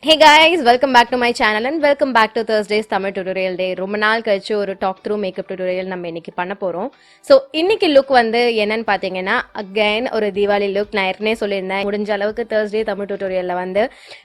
Hey guys, welcome back to my channel and welcome back to Thursday's Tamil tutorial day. ரொம்ப நாள் கழிச்சு ஒரு talk through makeup tutorial நம்ம இன்னைக்கு பண்ண போறோம். So இன்னைக்கு லுக் வந்து என்னன்னு பாத்தீங்கன்னா again ஒரு தீபாவளி லுக். நான் ஏற்கனவே சொல்லியிருந்தேன் முடிஞ்ச அளவுக்கு Thursday Tamil tutorialல வந்து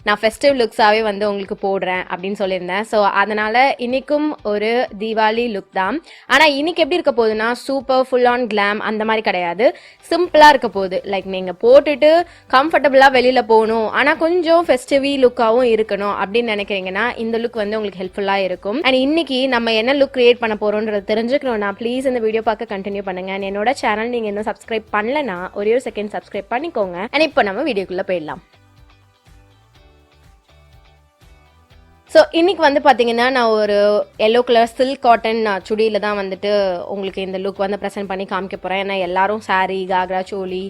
நான் festive looks-ஆவே வந்து உங்களுக்கு போடுறேன் அப்படின்னு சொல்லியிருந்தேன். So அதனால இன்னைக்கும் ஒரு தீபாவளி லுக் தான். ஆனா இன்னைக்கு எப்படி இருக்க போகுதுன்னா சூப்பர் ஃபுல் ஆன் கிளாம் அந்த மாதிரி கிடையாது. சிம்பிளா இருக்க போகுது. லைக் நீங்க போட்டுட்டு கம்ஃபர்டபுளா வெளியில போகணும். ஆனா கொஞ்சம் ஃபெஸ்டிவ் லுக்காவும் இருக்கணும் அப்படின்னு நினைக்கிறீங்கன்னா இந்த லுக் வந்து உங்களுக்கு ஹெல்ப்ஃபுல்லா இருக்கும். அண்ட் இன்னைக்கு நம்ம என்ன லுக் கிரியேட் பண்ண போறோம்ன்றது தெரிஞ்சுக்கணும்னா ப்ளீஸ் இந்த வீடியோ பார்க்க கண்டினியூ பண்ணுங்க. அண்ட் என்னோட சேனல் நீங்க இன்னும் சப்ஸ்கிரைப் பண்ணலனா ஒரே ஒரு செகண்ட் சப்ஸ்கிரைப் பண்ணிக்கோங்க. அண்ட் இப்போ நம்ம வீடியோக்குள்ள போயிடலாம். ஸோ இன்னைக்கு வந்து பார்த்தீங்கன்னா நான் ஒரு எல்லோ கலர் சில்க் காட்டன் சுடியில் தான் வந்துட்டு உங்களுக்கு இந்த லுக் வந்து ப்ரெசென்ட் பண்ணி காமிக்க போகிறேன். ஏன்னா எல்லாரும் சாரீ காக்ரா சோலி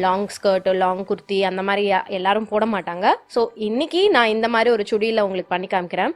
லாங் ஸ்கர்ட்டு லாங் குர்த்தி அந்த மாதிரி எல்லாரும் போட மாட்டாங்க. ஸோ இன்னைக்கு நான் இந்த மாதிரி ஒரு சுடியில் உங்களுக்கு பண்ணி காமிக்கிறேன்.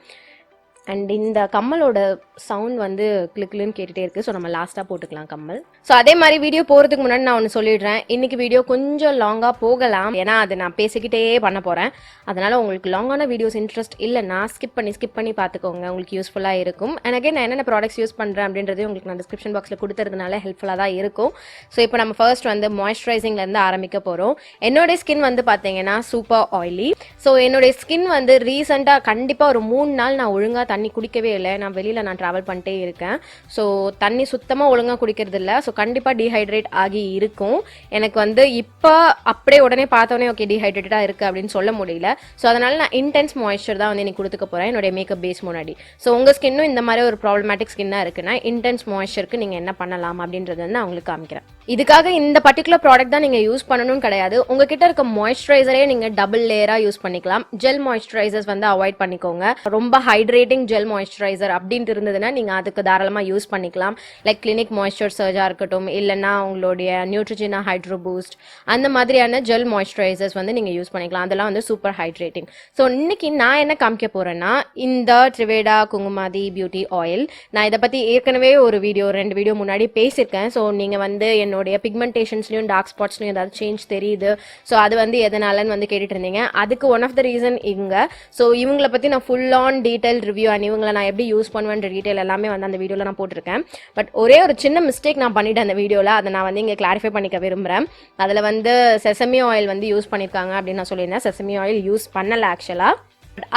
அண்ட் இந்த கம்மலோட சவுண்ட் வந்து கிளிக்லுன்னு கேட்டுகிட்டே இருக்குது. ஸோ நம்ம லாஸ்ட்டாக போட்டுக்கலாம் கம்மல். ஸோ அதே மாதிரி வீடியோ போகிறதுக்கு முன்னாடி நான் ஒன்று சொல்லிடுறேன். இன்றைக்கி வீடியோ கொஞ்சம் லாங்காக போகலாம். ஏன்னா அது நான் பேசிக்கிட்டே பண்ண போகிறேன். அதனால் உங்களுக்கு லாங்கான வீடியோஸ் இன்ட்ரெஸ்ட் இல்லைன்னா ஸ்கிப் பண்ணி பார்த்துக்கோங்க. உங்களுக்கு யூஸ்ஃபுல்லாக இருக்கும். அண்ட் அகைன் நான் என்னென்ன ப்ராடக்ட்ஸ் யூஸ் பண்ணுறேன் அப்படின்றது உங்களுக்கு நான் டிஸ்கிரிப்ஷன் பாக்ஸில் கொடுத்துறதுனால ஹெல்ப்ஃபுல்லாக தான் இருக்கும். ஸோ இப்போ நம்ம ஃபர்ஸ்ட் வந்து மாய்ஸ்சரைசிங்லேருந்து ஆரம்பிக்க போகிறோம். என்னோடய ஸ்கின் வந்து பார்த்தீங்கன்னா சூப்பர் ஆயிலி. ஸோ என்னுடைய ஸ்கின் வந்து ரீசெண்டாக கண்டிப்பாக ஒரு 3 நாள் நான் ஒழுங்காக தண்ணி குடிக்கவே இல்லை. நான் வெளியில் நான் ட்ராவல் பண்ணிட்டே இருக்கேன். ஸோ தண்ணி சுத்தமாக ஒழுங்காக குடிக்கிறது இல்லை. ஸோ கண்டிப்பாக டீஹைட்ரேட் ஆகி இருக்கும். எனக்கு வந்து இப்போ அப்படியே உடனே பார்த்தோன்னே ஓகே டீஹைட்ரேட்டடாக இருக்குது அப்படின்னு சொல்ல முடியல. ஸோ அதனால் நான் இன்டென்ஸ் மாய்ஸ்சர் தான் வந்து எனக்கு கொடுத்துக்க போகிறேன் என்னுடைய மேக்கப் பேஸ் முன்னாடி. ஸோ உங்கள் ஸ்கின்னும் இந்த மாதிரி ஒரு ப்ராப்ளமேட்டிக் ஸ்கின்னாக இருக்குன்னா இன்டென்ஸ் மாய்ஸ்சருக்கு நீங்கள் என்ன பண்ணலாம் அப்படின்றது வந்து நான் உங்களுக்கு காமிக்கிறேன். இதுக்காக இந்த பர்டிகுலர் ப்ராடக்ட் தான் நீங்கள் யூஸ் பண்ணணும்னு கிடையாது. உங்ககிட்ட இருக்க மாய்ஸ்சரைசரே நீங்கள் டபுள் லேயராக யூஸ் பண்ணிக்கலாம். ஜெல் மாய்ஸ்சரைசர்ஸ் வந்து அவாய்ட் பண்ணிக்கோங்க. ரொம்ப ஹைட்ரேட்டிங் ஜெல் மாய்ஸ்சரைசர் அப்படின்ட்டு இருந்ததுன்னா நீங்கள் அதுக்கு தாராளமாக யூஸ் பண்ணிக்கலாம். லைக் கிளினிக் மாய்ஸ்சர் சர்ஜாக இருக்கட்டும், இல்லைன்னா உங்களுடைய நியூட்ரிஜினா ஹைட்ரோ பூஸ்ட் அந்த மாதிரியான ஜெல் மாய்ஸ்சரைசர்ஸ் வந்து நீங்கள் யூஸ் பண்ணிக்கலாம். அதெல்லாம் வந்து சூப்பர் ஹைட்ரேட்டிங். ஸோ இன்னைக்கு நான் என்ன காமிக்க போகிறேன்னா இந்த ட்ரிவேடா குங்குமாதி பியூட்டி ஆயில். நான் இதை பற்றி ஏற்கனவே ஒரு வீடியோ 2 வீடியோ முன்னாடி பேசியிருக்கேன். ஸோ நீங்கள் வந்து என்னுடைய பிக்மெண்டேஷன்ஸ்லையும் டார்க் ஸ்பாட்ஸ்லையும் ஏதாவது சேஞ்ச் தெரியுது, ஸோ அது வந்து எதனாலன்னு வந்து கேட்டுட்டு இருந்தீங்க. அதுக்கு ஒன் ஆஃப் த ரீசன் இவங்க. ஸோ இவங்களை பற்றி நான் full on detail review and இவங்களை நான் எப்படி யூஸ் பண்ணுவேன்ற டீடைல் எல்லாமே வந்து அந்த வீடியோவில் நான் போட்டிருக்கேன். பட் ஒரே ஒரு சின்ன மிஸ்டேக் நான் பண்ணிட்டேன் அந்த வீடியோவில். அதை நான் வந்து இங்கே கிளாரிஃபை பண்ணிக்க விரும்புகிறேன். அதில் வந்து செசமி ஆயில் வந்து யூஸ் பண்ணியிருக்காங்க அப்படின்னு நான் சொல்லியிருந்தேன். செசமி ஆயில் யூஸ் பண்ணலை ஆக்சுவலாக.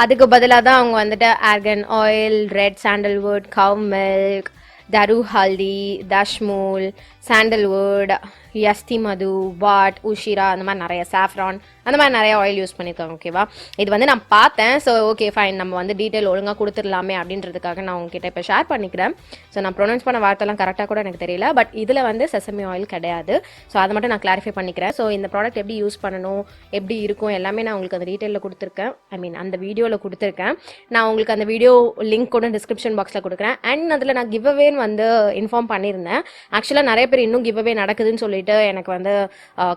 அதுக்கு பதிலாக தான் அவங்க வந்துட்டு organ oil, red sandalwood, cow milk, daru haldi, dashmul, sandalwood, yasti madu, bat, ushira அந்த மாதிரி நிறைய saffron அந்த மாதிரி நிறைய ஆயில் யூஸ் பண்ணியிருக்காங்க. ஓகேவா, இது வந்து நான் பார்த்தேன். ஸோ ஓகே ஃபைன், நம்ம வந்து டீட்டெயில் ஒழுங்காக கொடுத்துடலாமே அப்படின்றதுக்காக நான் உங்ககிட்ட இப்போ ஷேர் பண்ணிக்கிறேன். ஸோ நான் ப்ரொனவுன்ஸ் பண்ண வார்த்தைலாம் கரெக்டாக கூட எனக்கு தெரியல. பட் இதில் வந்து செசமி ஆயில் கிடையாது. ஸோ அதை மட்டும் நான் கிளாரிஃபை பண்ணிக்கிறேன். ஸோ இந்த ப்ராடக்ட் எப்படி யூஸ் பண்ணணும், எப்படி இருக்கும் எல்லாமே நான் உங்களுக்கு அந்த டீட்டெயிலில் கொடுத்துருக்கேன். அந்த வீடியோவில் கொடுத்துருக்கேன். நான் உங்களுக்கு அந்த வீடியோ லிங்க் கூட டிஸ்கிரிப்ஷன் பாக்ஸில் கொடுக்குறேன். அண்ட் அதில் நான் கிவ் அவேன்னு வந்து இன்ஃபார்ம் பண்ணியிருந்தேன். ஆக்சுவலாக நிறைய பேர் இன்னும் கிவ் அவே நடக்குதுன்னு சொல்லிட்டு எனக்கு வந்து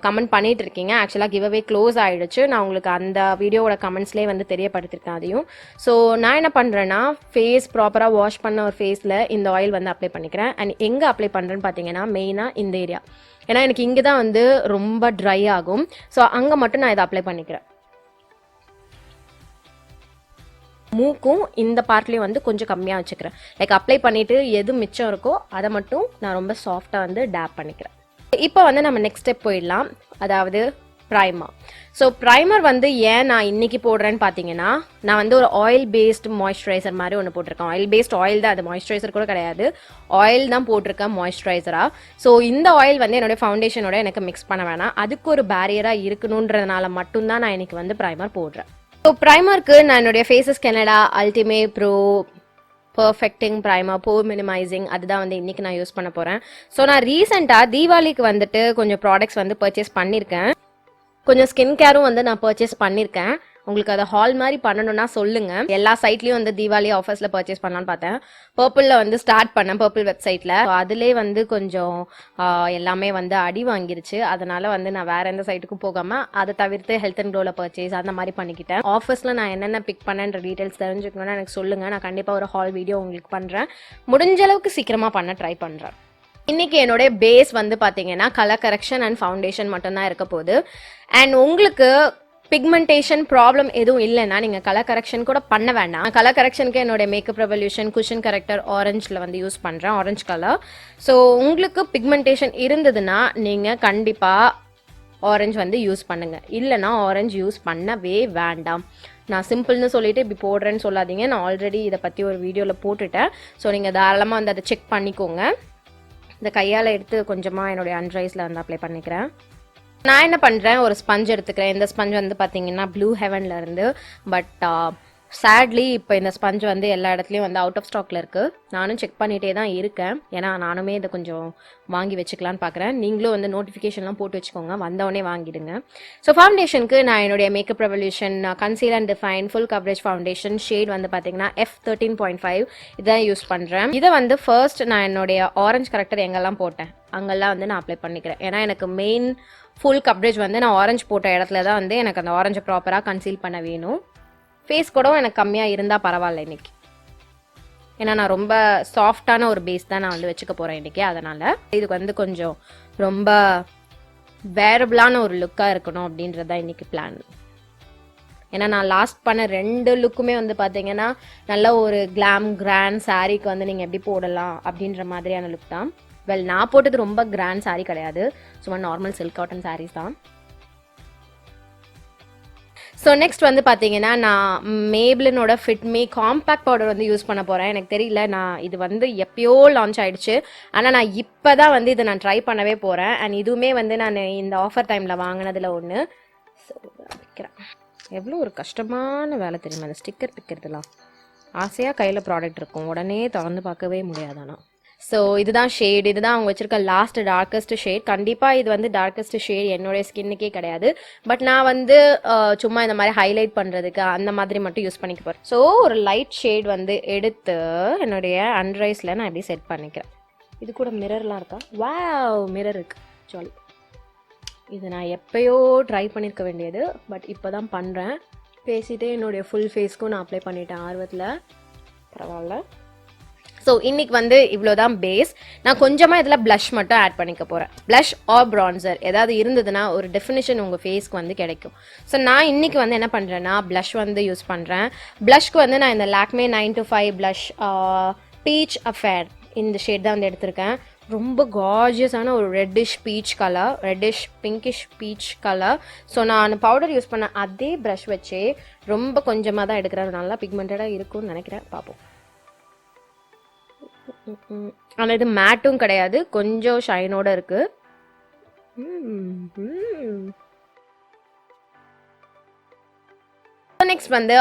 கமெண்ட் பண்ணிட்டு இருக்கீங்க. ஆக்சுவலாக கிவ் அவே க்ளோஸ் ஆகிடுச்சு. நான் உங்களுக்கு அந்த வீடியோவோட கமெண்ட்ஸ்லேயே வந்து தெரியப்படுத்திருக்கேன் அதையும். ஸோ நான் என்ன பண்ணுறேன்னா ஃபேஸ் ப்ராப்பராக வாஷ் பண்ண ஒரு ஃபேஸில் இந்த ஆயில் வந்து அப்ளை பண்ணிக்கிறேன். அண்ட் எங்கே அப்ளை பண்ணுறேன்னு பார்த்தீங்கன்னா மெயினாக இந்த ஏரியா. ஏன்னா எனக்கு இங்கே தான் வந்து ரொம்ப ட்ரை ஆகும். ஸோ அங்கே மட்டும் நான் இதை அப்ளை பண்ணிக்கிறேன். மூக்கும் இந்த பார்ட்லேயும் வந்து கொஞ்சம் கம்மியாக வச்சுக்கிறேன். லைக் அப்ளை பண்ணிவிட்டு எது மிச்சம் இருக்கோ அதை மட்டும் நான் ரொம்ப சாஃப்டாக வந்து டேப் பண்ணிக்கிறேன். இப்போ வந்து நம்ம நெக்ஸ்ட் ஸ்டெப் போயிடலாம். அதாவது ப்ரைமர். ஸோ ப்ரைமர் வந்து ஏன் நான் இன்னைக்கு போடுறேன்னு பார்த்தீங்கன்னா நான் வந்து ஒரு ஆயில் பேஸ்டு மாய்ஸ்சரைசர் மாதிரி ஒன்று போட்டிருக்கேன். ஆயில் பேஸ்ட் ஆயில் தான், அது மாய்ஸ்சரைசர் கூட கிடையாது, ஆயில் தான் போட்டிருக்கேன் மாய்ஸ்சரைசராக. ஸோ இந்த ஆயில் வந்து என்னுடைய ஃபவுண்டேஷனோட எனக்கு மிக்ஸ் பண்ண வேணாம், அதுக்கு ஒரு பேரியராக இருக்கணுன்றதுனால மட்டும்தான் நான் இன்னைக்கு வந்து ப்ரைமர் போடுறேன். ஸோ ப்ரைமருக்கு நான் என்னுடைய faces Canada ultime pro perfecting primer pore minimizing அதுதான் வந்து இன்றைக்கி நான் யூஸ் பண்ண போகிறேன். ஸோ நான் ரீசெண்டாக தீபாவளிக்கு வந்துட்டு கொஞ்சம் ப்ராடக்ட்ஸ் வந்து பர்ச்சேஸ் பண்ணியிருக்கேன். கொஞ்சம் ஸ்கின் கேரும் வந்து நான் பர்ச்சேஸ் பண்ணியிருக்கேன். உங்களுக்கு அதை ஹால் மாதிரி பண்ணணும்னா சொல்லுங்கள். எல்லா சைட்லேயும் வந்து தீபாவளி ஆஃபர்ஸில் பர்ச்சேஸ் பண்ணலான்னு பார்த்தேன். பர்பிளில் வந்து ஸ்டார்ட் பண்ணேன், பர்பிள் வெப்சைட்டில். அதிலே வந்து கொஞ்சம் எல்லாமே வந்து அடி வாங்கிருச்சு. அதனால் வந்து நான் வேறு எந்த சைட்டுக்கும் போகாமல் அதை தவிர்த்து ஹெல்த் அண்ட் க்ளோவில் பர்ச்சேஸ் அந்த மாதிரி பண்ணிக்கிட்டேன். ஆஃபர்ஸில் நான் என்னென்ன பிக் பண்ணேன்ற டீட்டெயில்ஸ் தெரிஞ்சுக்கணுன்னா எனக்கு சொல்லுங்கள். நான் கண்டிப்பாக ஒரு ஹால் வீடியோ உங்களுக்கு பண்ணுறேன். முடிஞ்ச அளவுக்கு சீக்கிரமாக பண்ண ட்ரை பண்ணுறேன். இன்னைக்கு என்னோட பேஸ் வந்து பார்த்தீங்கன்னா கலர் கரெக்ஷன் அண்ட் ஃபவுண்டேஷன் மட்டும்தான் இருக்க போகுது. அண்ட் உங்களுக்கு பிக்மெண்டேஷன் ப்ராப்ளம் எதுவும் இல்லைன்னா நீங்கள் கலர் கரெக்ஷன் கூட பண்ண வேண்டாம். கலர் கரெக்ஷனுக்கு என்னுடைய மேக்கப் ரெவல்யூஷன் குஷன் கரெக்டர் ஆரஞ்சில் வந்து யூஸ் பண்ணுறேன், ஆரஞ்ச் கலர். ஸோ உங்களுக்கு பிக்மெண்டேஷன் இருந்ததுன்னா நீங்கள் கண்டிப்பாக ஆரஞ்சு வந்து யூஸ் பண்ணுங்கள், இல்லைனா ஆரஞ்சு யூஸ் பண்ணவே வேண்டாம். நான் சிம்பிள்னு சொல்லிட்டு இப்படி போடுறேன்னு சொல்லாதீங்க, நான் ஆல்ரெடி இதை பற்றி ஒரு வீடியோவில் போட்டுட்டேன். ஸோ நீங்கள் தாராளமாக வந்து அதை செக் பண்ணிக்கோங்க. இந்த கையால் எடுத்து கொஞ்சமாக என்னுடைய அண்டர் ஐஸில் வந்து அப்ளை பண்ணிக்கிறேன். நான் என்ன பண்ணுறேன், ஒரு ஸ்பஞ்ச் எடுத்துக்கிறேன். இந்த ஸ்பஞ்ச் வந்து பார்த்தீங்கன்னா ப்ளூ ஹெவனில் இருந்து. பட் சேட்லி இப்போ இந்த ஸ்பஞ்ச் வந்து எல்லா இடத்துலையும் வந்து அவுட் ஆஃப் ஸ்டாக்ல இருக்குது. நானும் செக் பண்ணிகிட்டே தான் இருக்கேன், ஏன்னா நானுமே இதை கொஞ்சம் வாங்கி வச்சுக்கலான்னு பார்க்குறேன். நீங்களும் வந்து நோட்டிஃபிகேஷன்லாம் போட்டு வச்சுக்கோங்க, வந்தவொடனே வாங்கிடுங்க. ஸோ ஃபவுண்டேஷனுக்கு நான் என்னுடைய makeup revolution conceal and define full coverage foundation shade வந்து பார்த்தீங்கன்னா F13.5 இதான் யூஸ் பண்ணுறேன். இதை வந்து ஃபர்ஸ்ட் நான் என்னுடைய ஆரஞ்ச் கரெக்டர் எங்கெல்லாம் போட்டேன் அங்கெல்லாம் வந்து நான் அப்ளை பண்ணிக்கிறேன். ஏன்னா எனக்கு மெயின் ஃபுல் கவரேஜ் வந்து நான் ஆரஞ்சு போட்ட இடத்துல தான் வந்து எனக்கு அந்த ஆரஞ்சை ப்ராப்பராக கன்சீல் பண்ண வேணும். ஃபேஸ் கூட எனக்கு கம்மியாக இருந்தால் பரவாயில்ல இன்றைக்கி, ஏன்னா நான் ரொம்ப சாஃப்டான ஒரு பேஸ் தான் நான் வந்து வச்சுக்க போகிறேன் இன்றைக்கி. அதனால் இதுக்கு வந்து கொஞ்சம் ரொம்ப வேரபிளான ஒரு லுக்காக இருக்கணும் அப்படின்றது தான் இன்றைக்கி பிளான். ஏன்னா நான் லாஸ்ட் பண்ண 2 லுக்குமே வந்து பார்த்தீங்கன்னா நல்ல ஒரு கிராண்ட் சாரீக்கு வந்து நீங்கள் எப்படி போடலாம் அப்படின்ற மாதிரியான லுக் தான். வெல், நான் போட்டது ரொம்ப கிராண்ட் சாரீ கிடையாது, சும்மா நார்மல் சில்க் காட்டன் சாரீஸ் தான். ஸோ நெக்ஸ்ட் வந்து பார்த்தீங்கன்னா நான் மேப்லினோட ஃபிட்மி காம்பேக்ட் பவுடர் வந்து யூஸ் பண்ண போகிறேன். எனக்கு தெரியல, நான் இது வந்து எப்பயோ லான்ச் ஆகிடுச்சு, ஆனால் நான் இப்போ தான் வந்து இதை நான் ட்ரை பண்ணவே போகிறேன். அண்ட் இதுவுமே வந்து நான் இந்த ஆஃபர் டைமில் வாங்கினதில் ஒன்று. ஸோ வைக்கிறேன். எவ்வளோ ஒரு கஷ்டமான வேலை தெரியுமா அந்த ஸ்டிக்கர் பிக்கிறதுலாம். ஆசையாக கையில் ப்ராடக்ட் இருக்கும், உடனே திறந்து பார்க்கவே முடியாதானா. ஸோ இதுதான் ஷேட், இதுதான் அவங்க வச்சுருக்க லாஸ்ட் டார்க்கஸ்ட் ஷேட். கண்டிப்பாக இது வந்து டார்க்கஸ்ட் ஷேட் என்னுடைய ஸ்கின்னுக்கே கிடையாது. பட் நான் வந்து சும்மா இந்த மாதிரி ஹைலைட் பண்ணுறதுக்கு அந்த மாதிரி மட்டும் யூஸ் பண்ணிக்க போகிறேன். ஸோ ஒரு லைட் ஷேட் வந்து எடுத்து என்னுடைய அண்டர் ஐஸில் நான் எப்படி செட் பண்ணிக்கிறேன். இது கூட மிரர்லாம் இருக்கா? வாவ், மிரர் இருக்கு, சாலி. இது நான் எப்போயோ ட்ரை பண்ணியிருக்க வேண்டியது, பட் இப்போ தான் பண்ணுறேன். பேசிகிட்டே என்னுடைய ஃபுல் ஃபேஸ்க்கும் நான் அப்ளை பண்ணிட்டேன் ஆர்வத்தில். பரவாயில்ல. ஸோ இன்றைக்கி வந்து இவ்வளோ தான் பேஸ். நான் கொஞ்சமாக இதில் ப்ளஷ் மட்டும் ஆட் பண்ணிக்க போகிறேன். ப்ளஷ் ஆர் ப்ரான்சர் ஏதாவது இருந்ததுன்னா ஒரு டெஃபினிஷன் உங்கள் ஃபேஸ்க்கு வந்து கிடைக்கும். ஸோ நான் இன்றைக்கி வந்து என்ன பண்ணுறேன்னா ப்ளஷ் வந்து யூஸ் பண்ணுறேன். ப்ளஷ்க்கு வந்து நான் இந்த லாக்மே 925 ப்ளஷ் பீச் அஃபேர் இந்த ஷேட் தான் வந்து எடுத்திருக்கேன். ரொம்ப கார்ஜியஸான ஒரு reddish peach colour, reddish pinkish peach colour. So நான் பவுடர் யூஸ் பண்ண அதே ப்ரஷ் வச்சே ரொம்ப கொஞ்சமாக தான் எடுக்கிறேன். நல்லா பிக்மெண்டடாக இருக்கும்னு நினைக்கிறேன், பார்ப்போம். ஆனால் இது மேட்டும் கிடையாது, கொஞ்சம் ஷைனோட இருக்கு. நெக்ஸ்ட் வந்து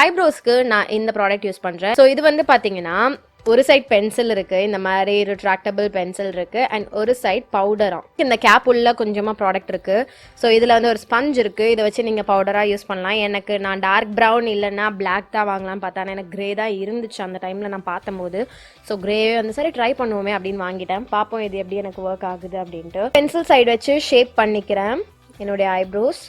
ஐப்ரோஸ்க்கு நான் இந்த ப்ராடக்ட் யூஸ் பண்றேன். ஸோ இது வந்து பாத்தீங்கன்னா ஒரு சைட் பென்சில் இருக்கு, இந்த மாதிரி ரிட்ராக்டபிள் பென்சில் இருக்கு, அண்ட் ஒரு சைட் பவுடரா இந்த கேப் உள்ள கொஞ்சமா ப்ராடக்ட் இருக்கு. ஸோ இதுல வந்து ஒரு ஸ்பஞ்ச் இருக்கு, இதை வச்சு நீங்க பவுடரா யூஸ் பண்ணலாம். எனக்கு நான் டார்க் ப்ரௌன் இல்லைன்னா பிளாக் தான் வாங்கலாம் பார்த்தா, எனக்கு கிரே தான் இருந்துச்சு அந்த டைம்ல நான் பார்த்தம்போது. ஸோ கிரேவே வந்து சரி ட்ரை பண்ணுவோமே அப்படின்னு வாங்கிட்டேன். பார்ப்போம் இது எப்படி எனக்கு ஒர்க் ஆகுது அப்படின்ட்டு. பென்சில் சைடு வச்சு ஷேப் பண்ணிக்கிறேன் என்னுடைய ஐப்ரோஸ்.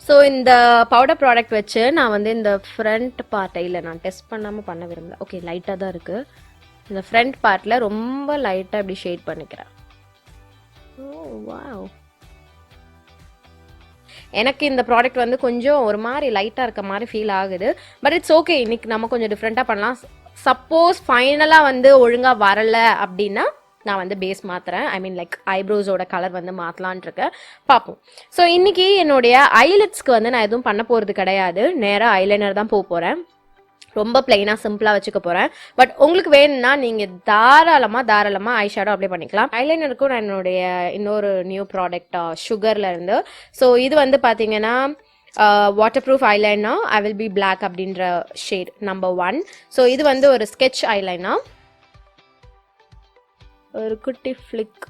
ஸோ இந்த பவுடர் ப்ராடக்ட் வச்சு நான் வந்து இந்த ஃப்ரண்ட் பார்ட்டை இல்லை நான் டெஸ்ட் பண்ணாமல் பண்ண விரும்பல. ஓகே, லைட்டாக தான் இருக்குது. இந்த ஃப்ரண்ட் பார்ட்டில் ரொம்ப லைட்டாக இப்படி ஷேட் பண்ணிக்கிறேன். வாவ், எனக்கு இந்த ப்ராடக்ட் வந்து கொஞ்சம் ஒரு மாதிரி லைட்டாக இருக்க மாதிரி ஃபீல் ஆகுது. பட் இட்ஸ் ஓகே, இன்னைக்கு நம்ம கொஞ்சம் டிஃப்ரெண்ட்டாக பண்ணலாம். சப்போஸ் ஃபைனலாக வந்து ஒழுங்காக வரலை அப்படின்னா நான் வந்து பேஸ் மாற்றுறேன். ஐ மீன் லைக் ஐப்ரோஸோட கலர் வந்து மாற்றலான் இருக்கேன், பார்ப்போம். ஸோ இன்றைக்கி என்னுடைய ஐலிட்ஸ்க்கு வந்து நான் எதுவும் பண்ண போகிறது கிடையாது, நேராக ஐலைனர் தான் போக போகிறேன். ரொம்ப பிளைனாக சிம்பிளாக வச்சுக்க போகிறேன். பட் உங்களுக்கு வேணும்னா நீங்கள் தாராளமாக ஐ ஷேடோ அப்ளை பண்ணிக்கலாம். ஐலைனருக்கும் நான் என்னுடைய இன்னொரு நியூ ப்ராடக்ட் சுகரில் இருந்து. ஸோ இது வந்து பார்த்தீங்கன்னா waterproof eyeliner I will be black அப்படின்ற ஷேட் நம்பர் 1. ஸோ இது வந்து ஒரு ஸ்கெட்ச் ஐலைனர், ஒரு குட்டி ஃப்ளிக்,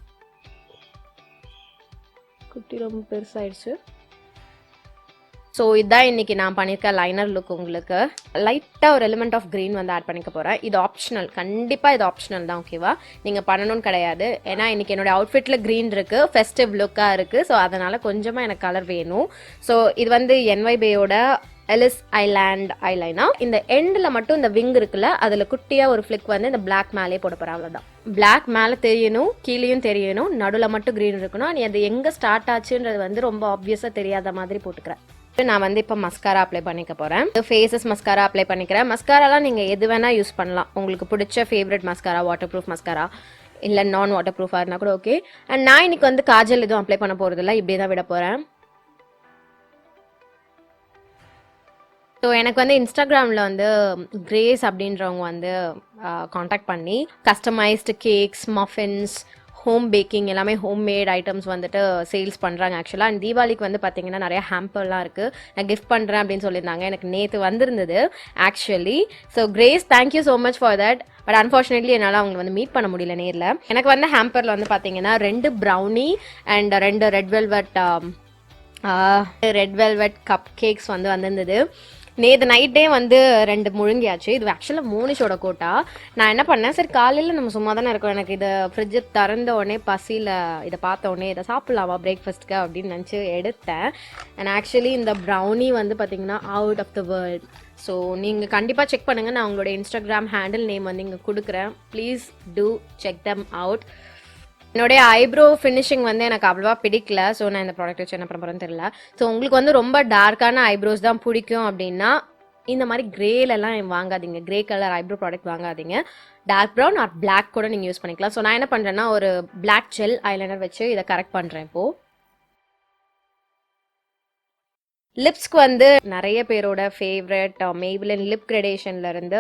குட்டி ரொம்ப பெருசாயிடுச்சு. ஸோ இதுதான் இன்றைக்கி நான் பண்ணியிருக்க லைனர் லுக். உங்களுக்கு லைட்டாக ஒரு எலிமெண்ட் ஆஃப் க்ரீன் வந்து ஆட் பண்ணிக்க போகிறேன். இது ஆப்ஷனல், கண்டிப்பாக இது ஆப்ஷனல் தான், ஓகேவா? நீங்கள் பண்ணணும்னு கிடையாது. ஏன்னா இன்றைக்கி என்னோடய அவுட்ஃபிட்டில் க்ரீன் இருக்குது, ஃபெஸ்டிவ் லுக்காக இருக்குது. ஸோ அதனால் கொஞ்சமாக எனக்கு கலர் வேணும். ஸோ இது வந்து NYBயோட எலிஸ் ஐலாண்ட் ஐலைனர். இந்த எண்டில் மட்டும் இந்த விங் இருக்குல்ல, அதில் குட்டியாக ஒரு ஃப்ளிக் வந்து இந்த பிளாக் மேலே போட போகிறேன், அவ்வளோதான். பிளாக் மேலே தெரியணும், கீழேயும் தெரியணும், நடுவில் மட்டும் க்ரீன் இருக்கணும். நீ அது எங்கே ஸ்டார்ட் ஆச்சுன்றது வந்து ரொம்ப ஆப்வியஸாக தெரியாத மாதிரி போட்டுக்கிறேன். நான் வந்து இப்போ மஸ்காரா அப்ளை பண்ணிக்க போகிறேன். ஃபேஸஸ் மஸ்காரா அப்ளை பண்ணிக்கிறேன். மஸ்காராலாம் நீங்கள் எது வேணால் யூஸ் பண்ணலாம். உங்களுக்கு பிடிச்ச favourite mascara, water proof mascara இல்லை நான் வாட்டர் ப்ரூஃபாக இருந்தால் கூட ஓகே. அண்ட் நான் இன்னைக்கு வந்து காஜல் எதுவும் அப்ளை பண்ண போகிறதில்ல, இப்படியே தான் விட போகிறேன். ஸோ எனக்கு வந்து இன்ஸ்டாகிராமில் வந்து கிரேஸ் அப்படின்றவங்க வந்து காண்டாக்ட் பண்ணி customised cakes, muffins, home baking எல்லாமே ஹோம் மேட் ஐட்டம்ஸ் வந்துட்டு சேல்ஸ் பண்ணுறாங்க ஆக்சுவலாக. அண்ட் தீபாவளிக்கு வந்து பார்த்தீங்கன்னா நிறைய ஹேம்பர்லாம் இருக்குது, நான் கிஃப்ட் பண்ணுறேன் அப்படின்னு சொல்லியிருந்தாங்க. எனக்கு நேற்று வந்திருந்தது actually. So grace, thank you so much for that. But unfortunately என்னால் அவங்க வந்து மீட் பண்ண முடியல நேரில். எனக்கு வந்து ஹேம்பரில் வந்து பார்த்தீங்கன்னா 2 brownie and 2 red velvet cup cakes வந்து வந்திருந்தது. நேற்று நைட்டே வந்து 2 முழுங்கியாச்சு. இது ஆக்சுவலாக மோனிஷோட கோட்டா. நான் என்ன பண்ணேன், சரி காலையில் நம்ம சும்மா தானே இருக்கோம், எனக்கு இதை ஃப்ரிட்ஜு திறந்த உடனே பசியில் இதை பார்த்த உடனே இதை சாப்பிட்லாமா பிரேக்ஃபாஸ்ட்டுக்கு அப்படின்னு நினச்சி எடுத்தேன். அண்ட் ஆக்சுவலி இந்த ப்ரௌனி வந்து பார்த்திங்கன்னா out of the world. So நீங்கள் கண்டிப்பாக செக் பண்ணுங்கள். நான் உங்களோட இன்ஸ்டாகிராம் ஹேண்டில் நேம் வந்து இங்கே கொடுக்குறேன். Please do check them out. என்னுடைய ஐப்ரோ ஃபினிஷிங் வந்து எனக்கு அவ்வளோவா பிடிக்கல. ஸோ நான் இந்த ப்ராடக்ட் வச்சு என்ன பண்ண போகிறேன்னு தெரியல. ஸோ உங்களுக்கு வந்து ரொம்ப டார்க்கான ஐப்ரோஸ் தான் பிடிக்கும் அப்படின்னா இந்த மாதிரி கிரேலெல்லாம் வாங்காதீங்க. கிரே கலர் ஐப்ரோ ப்ராடக்ட் வாங்காதீங்க. டார்க் ப்ரௌன் ஆர் பிளாக் கூட நீங்கள் யூஸ் பண்ணிக்கலாம். ஸோ நான் என்ன பண்ணுறேன்னா ஒரு பிளாக் ஜெல் ஐலைனர் வச்சு இதை கரெக்ட் பண்ணுறேன் இப்போது. லிப்ஸ்க்கு வந்து நிறைய பேரோட ஃபேவரட் Maybelline லிப் கிரடேஷன்லேருந்து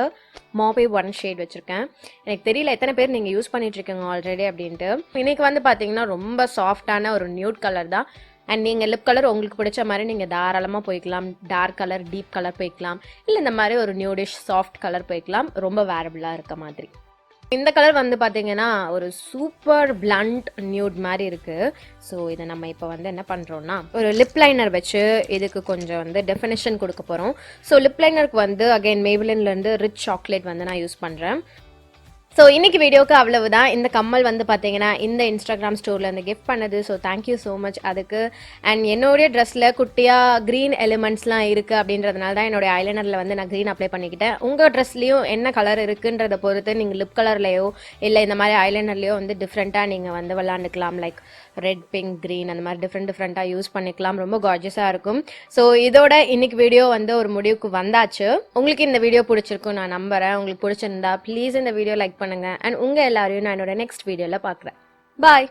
Mauve 1 ஷேட் வச்சுருக்கேன். எனக்கு தெரியல எத்தனை பேர் நீங்கள் யூஸ் பண்ணிட்டுருக்கீங்க ஆல்ரெடி அப்படின்ட்டு. இன்றைக்கி வந்து பார்த்தீங்கன்னா ரொம்ப சாஃப்டான ஒரு நியூட் கலர் தான். அண்ட் நீங்கள் லிப் கலர் உங்களுக்கு பிடிச்ச மாதிரி நீங்கள் தாராளமாக போய்க்கலாம். டார்க் கலர், டீப் கலர் போய்க்கலாம், இல்லை இந்த மாதிரி ஒரு நியூடிஷ் சாஃப்ட் கலர் போய்க்கலாம். ரொம்ப வேரபிளாக இருக்க மாதிரி. இந்த கலர் வந்து பார்த்தீங்கன்னா ஒரு சூப்பர் பிளண்ட் நியூட் மாதிரி இருக்குது. ஸோ இதை நம்ம இப்போ வந்து என்ன பண்ணுறோன்னா ஒரு லிப் லைனர் வச்சு இதுக்கு கொஞ்சம் வந்து டெஃபினிஷன் கொடுக்க போகிறோம். ஸோ லிப் லைனருக்கு வந்து அகைன் Maybellineலேருந்து ரிச் சாக்லேட் வந்து நான் யூஸ் பண்ணுறேன். ஸோ இன்றைக்கி வீடியோக்கு அவ்வளவுதான். இந்த கம்மல் வந்து பார்த்தீங்கன்னா இந்த இன்ஸ்டாகிராம் ஸ்டோரில் வந்து கிஃப்ட் பண்ணது. ஸோ தேங்க்யூ ஸோ மச் அதுக்கு. அண்ட் என்னுடைய ட்ரெஸ்ஸில் குட்டியாக க்ரீன் எலிமெண்ட்ஸ்லாம் இருக்குது அப்படின்றதுனால தான் என்னுடைய ஐலைனரில் வந்து நான் க்ரீன் அப்ளை பண்ணிக்கிட்டேன். உங்கள் ட்ரெஸ்லேயும் என்ன கலர் இருக்குன்றதை பொறுத்து நீங்கள் லிப் கலர்லையோ இல்லை இந்த மாதிரி ஐலைனர்லையோ வந்து டிஃப்ரெண்ட்டாக நீங்கள் வந்து விளாண்டுக்கலாம். லைக் ரெட், பிங்க், க்ரீன் அந்த மாதிரி டிஃப்ரெண்ட்டாக யூஸ் பண்ணிக்கலாம். ரொம்ப கார்ஜியஸாக இருக்கும். ஸோ இதோட இன்னைக்கு வீடியோ வந்து ஒரு முடிவுக்கு வந்தாச்சு. உங்களுக்கு இந்த வீடியோ பிடிச்சிருக்கும் நான் நம்புகிறேன். உங்களுக்கு பிடிச்சிருந்தா ப்ளீஸ் இந்த வீடியோ லைக் பண்ணுங்க. அண்ட் உங்க எல்லாரையும் நான் என்னோட நெக்ஸ்ட் வீடியோல பார்க்குறேன். பாய்.